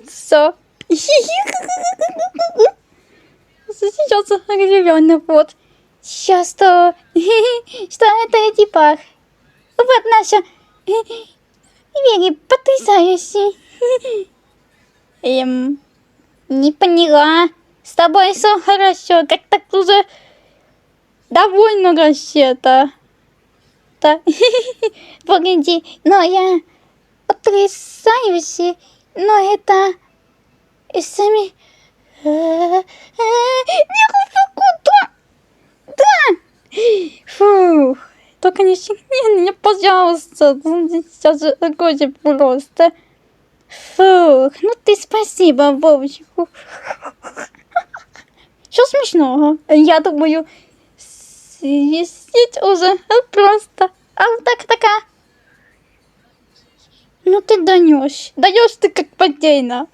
нравится. Сейчас определенно вот. Сейчас что? Что это типа? Вот наша Вери потрясающий. Не поняла. С тобой все хорошо. Как так уже довольно вообще-то. Да. Погоди, но я потрясающий. Но это и сами... Куда? Да. Фух. Только не щекни меня, пожалуйста. Сейчас же такое просто. Фух, ну ты спасибо, Вовчик. Что смешного? Я думаю, свистеть уже просто. А вот так. Ну ты даешь ты как потейно.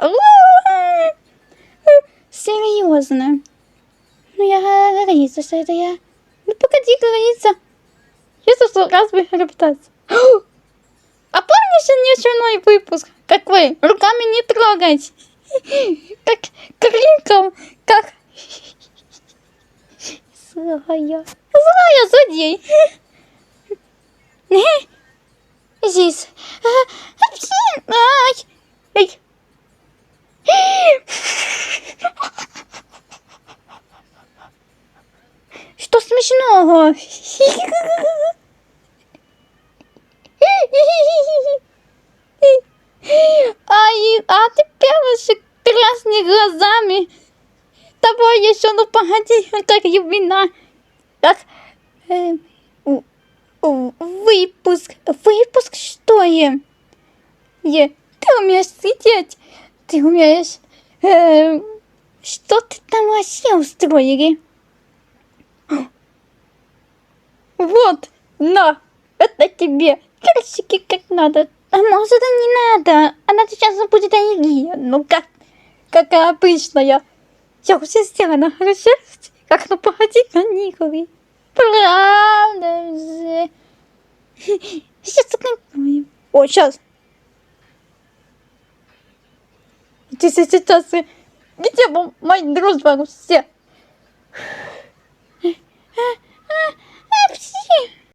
Серьезно. Ну я говорится, что это я. Ну погоди, говорится. Если что, разве рептация? А помнишь ночной выпуск? Как вы? Руками не трогать. Как криком, как... Злая злодей. Здесь. Ай. Что смешного? А ты пялышек красными глазами. Давай еще, ну погоди, как вина. Как выпуск что ли? Ты умеешь сидеть, ты умеешь... что ты там вообще устроили? Вот, на, это тебе. Персики как надо. А может и не надо. Она сейчас будет аллергия. Ну как обычная. Я уже сделана, хорошо? Как, ну погоди, каникулы. Правда же. Сейчас накроем. О, сейчас. Сейчас. Где мои друзья все?